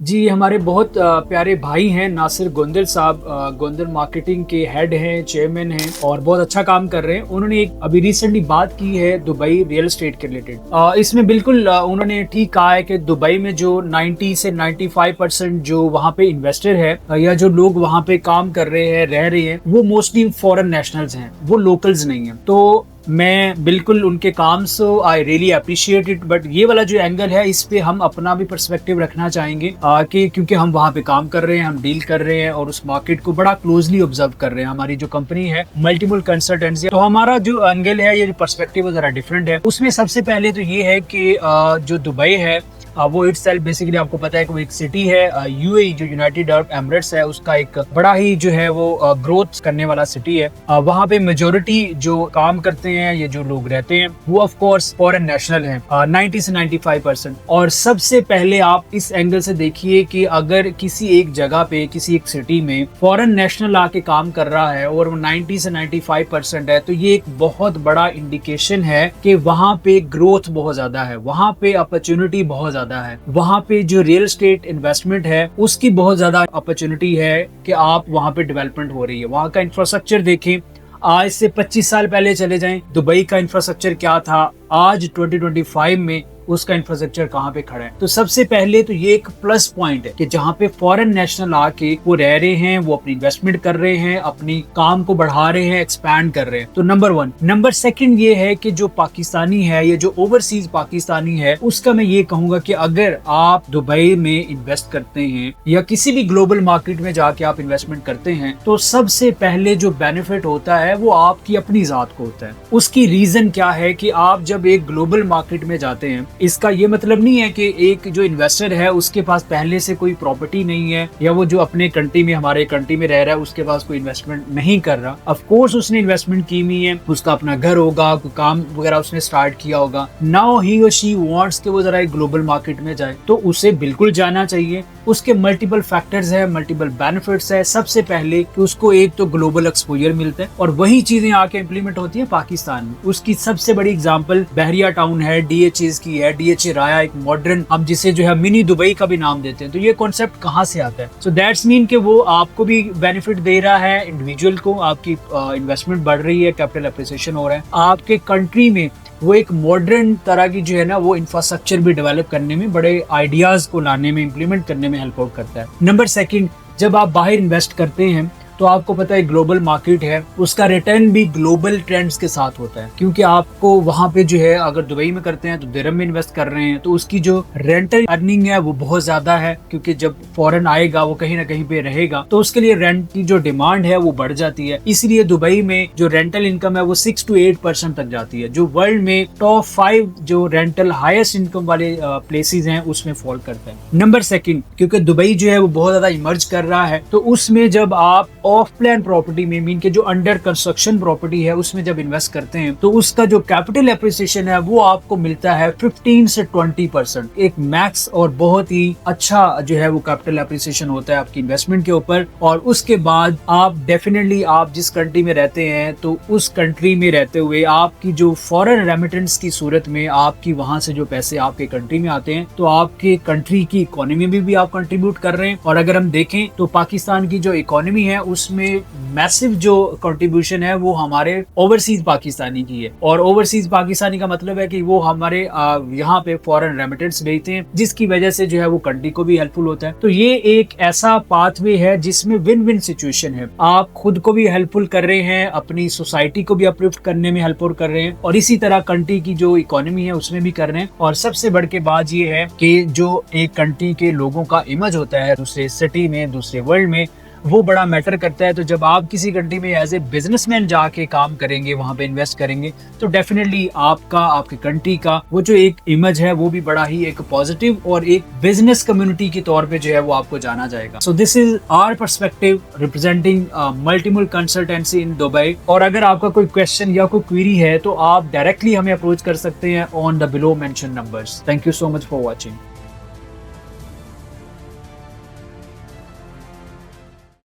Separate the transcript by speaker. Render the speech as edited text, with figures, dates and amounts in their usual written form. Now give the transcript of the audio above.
Speaker 1: जी, हमारे बहुत प्यारे भाई हैं नासिर गोंदल साहब, गोंदल मार्केटिंग के हेड हैं, चेयरमैन हैं और बहुत अच्छा काम कर रहे हैं। उन्होंने एक अभी रिसेंटली बात की है दुबई रियल एस्टेट के रिलेटेड। इसमें बिल्कुल उन्होंने ठीक कहा है कि दुबई में जो 90 से 95% जो वहाँ पे इन्वेस्टर है या जो लोग वहाँ पे काम कर रहे हैं, रह रहे हैं, वो मोस्टली फॉरेन नेशनल्स हैं, वो लोकल्स नहीं हैं। तो मैं बिल्कुल उनके काम से I really appreciate it, but ये वाला जो एंगल है इस पे हम अपना भी पर्सपेक्टिव रखना चाहेंगे कि क्योंकि हम वहाँ पे काम कर रहे हैं, हम डील कर रहे हैं और उस मार्केट को बड़ा क्लोजली ऑब्जर्व कर रहे हैं। हमारी जो कंपनी है मल्टीपल कंसल्टेंसी, तो हमारा जो एंगल है, ये जो पर्सपेक्टिव जरा डिफरेंट है। उसमें सबसे पहले तो ये है कि जो दुबई है वो इटसेल्फ बेसिकली आपको पता है कि वो एक सिटी है। यूएई जो यूनाइटेड अरब एमिरेट्स है, उसका एक बड़ा ही जो है वो ग्रोथ करने वाला सिटी है। वहाँ पे मेजोरिटी जो काम करते हैं, ये जो लोग रहते हैं, वो ऑफ कोर्स फॉरेन नेशनल हैं, 90 से 95%। और सबसे पहले आप इस एंगल से देखिए कि अगर किसी एक जगह पे, किसी एक सिटी में फॉरेन नेशनल आके काम कर रहा है और वो 90 से 95% है, तो ये एक बहुत बड़ा इंडिकेशन है कि वहाँ पे ग्रोथ बहुत ज्यादा है, वहाँ पे अपॉर्चुनिटी बहुत ज्यादा है, वहाँ पे जो रियल एस्टेट इन्वेस्टमेंट है उसकी बहुत ज्यादा अपॉर्चुनिटी है कि आप वहाँ पे डेवलपमेंट हो रही है। वहाँ का इंफ्रास्ट्रक्चर देखें, आज से 25 साल पहले चले जाएं, दुबई का इंफ्रास्ट्रक्चर क्या था, आज 2025 में उसका इंफ्रास्ट्रक्चर कहाँ पे खड़ा है। तो सबसे पहले तो ये एक प्लस पॉइंट है कि जहाँ पे फॉरेन नेशनल आके वो रह रहे हैं, वो अपनी इन्वेस्टमेंट कर रहे हैं, अपनी काम को बढ़ा रहे हैं, एक्सपैंड कर रहे हैं। तो नंबर 1। नंबर 2 ये है कि जो पाकिस्तानी है, ये जो ओवरसीज पाकिस्तानी है, उसका मैं ये कहूंगा कि अगर आप दुबई में इन्वेस्ट करते हैं या किसी भी ग्लोबल मार्केट में जाके आप इन्वेस्टमेंट करते हैं, तो सबसे पहले जो बेनिफिट होता है वो आपकी अपनी जात को होता है। उसकी रीजन क्या है कि आप जब एक ग्लोबल मार्केट में जाते हैं, इसका ये मतलब नहीं है कि एक जो इन्वेस्टर है उसके पास पहले से कोई प्रॉपर्टी नहीं है, या वो जो अपने कंट्री में, हमारे कंट्री में रह रहा है, उसके पास कोई इन्वेस्टमेंट नहीं कर रहा। ऑफ कोर्स उसने इन्वेस्टमेंट की हुई है, उसका अपना घर होगा, कोई काम वगैरह उसने स्टार्ट किया होगा। नाउ ही और शी वांट्स कि वो जरा एक ग्लोबल मार्केट में जाए, तो उसे बिल्कुल जाना चाहिए। उसके मल्टीपल फैक्टर्स है, मल्टीपल बेनिफिट्स है। सबसे पहले कि उसको एक तो ग्लोबल एक्सपोजर मिलता है और वही चीजें आके इम्प्लीमेंट होती है पाकिस्तान में। उसकी सबसे बड़ी एग्जांपल बहरिया टाउन है, डीएचए की है, डीएचए राया, एक मॉडर्न, हम जिसे जो है मिनी दुबई का भी नाम देते हैं। तो ये कॉन्सेप्ट कहाँ से आता है? सो दैट्स मीन कि वो आपको भी बेनिफिट दे रहा है, इंडिविजुअल को, आपकी इन्वेस्टमेंट बढ़ रही है, कैपिटल एप्रिसिएशन हो रहा है, आपके कंट्री में वो एक मॉडर्न तरह की जो है ना वो इंफ्रास्ट्रक्चर भी डेवलप करने में, बड़े आइडियाज को लाने में, इम्प्लीमेंट करने में हेल्प आउट करता है। नंबर 2, जब आप बाहर इन्वेस्ट करते हैं तो आपको पता है ग्लोबल मार्केट है, उसका रिटर्न भी ग्लोबल ट्रेंड्स के साथ होता है। क्योंकि आपको वहां पे जो है, अगर दुबई में करते हैं तो दिरहम में इन्वेस्ट कर रहे हैं, तो उसकी जो रेंटल अर्निंग है वो बहुत ज्यादा है, क्योंकि जब फॉरेन आएगा वो कहीं ना कहीं पे रहेगा, तो उसके लिए रेंट की जो डिमांड है वो बढ़ जाती है। इसलिए दुबई में जो रेंटल इनकम है वो 6 to 8% तक जाती है, जो वर्ल्ड में टॉप 5 जो रेंटल हाईएस्ट इनकम वाले प्लेसेस हैं उसमें फॉल करता है। नंबर 2, क्योंकि दुबई जो है वो बहुत ज्यादा इमर्ज कर रहा है, तो उसमें जब आप ऑफ प्लान प्रॉपर्टी में, मीन के जो अंडर कंस्ट्रक्शन प्रॉपर्टी है, उसमें जब इन्वेस्ट करते हैं तो उसका जो कैपिटल एप्रिसिएशन है वो आपको मिलता है 15 से 20%, एक मैक्स और बहुत ही अच्छा जो है वो कैपिटल एप्रिसिएशन होता है आपकी इन्वेस्टमेंट के ऊपर। और उसके बाद आप डेफिनेटली, आप जिस कंट्री में रहते हैं, तो उस कंट्री में रहते हुए आपकी जो फॉरेन रेमिटेंस की सूरत में आपकी वहां से जो पैसे आपके कंट्री में आते हैं, तो आपके कंट्री की इकोनॉमी में भी आप कंट्रीब्यूट कर रहे हैं। और अगर हम देखें तो पाकिस्तान की जो इकोनॉमी है उसमें मैसिव जो कंट्रीब्यूशन है वो हमारे ओवरसीज पाकिस्तानी की है। और ओवरसीज पाकिस्तानी का मतलब है कि वो हमारे यहाँ पे फॉरेन रेमिटेंस भेजते हैं, जिसकी वजह से जो है वो कंट्री को भी हेल्पफुल होता है। तो ये एक ऐसा पाथवे है जिसमें विन विन सिचुएशन है, आप खुद को भी हेल्पफुल कर रहे हैं, अपनी सोसाइटी को भी अपलिफ्ट करने में हेल्पफुल कर रहे हैं, और इसी तरह कंट्री की जो इकोनॉमी है उसमें भी कर रहे हैं। और सबसे बढ़ के बात ये है कि जो एक कंट्री के लोगों का इमेज होता है दूसरे सिटी में, दूसरे वर्ल्ड में, वो बड़ा मैटर करता है। तो जब आप किसी कंट्री में एज ए बिजनेसमैन जाके काम करेंगे, वहां पे इन्वेस्ट करेंगे, तो डेफिनेटली आपका, आपके कंट्री का वो जो एक इमेज है वो भी बड़ा ही एक पॉजिटिव और एक बिजनेस कम्युनिटी के तौर पे जो है वो आपको जाना जाएगा। So this is our perspective representing multiple consultancy in Dubai. और अगर आपका कोई क्वेश्चन या कोई क्वेरी है तो आप डायरेक्टली हमें अप्रोच कर सकते हैं on the below mention numbers. Thank you so much for watching.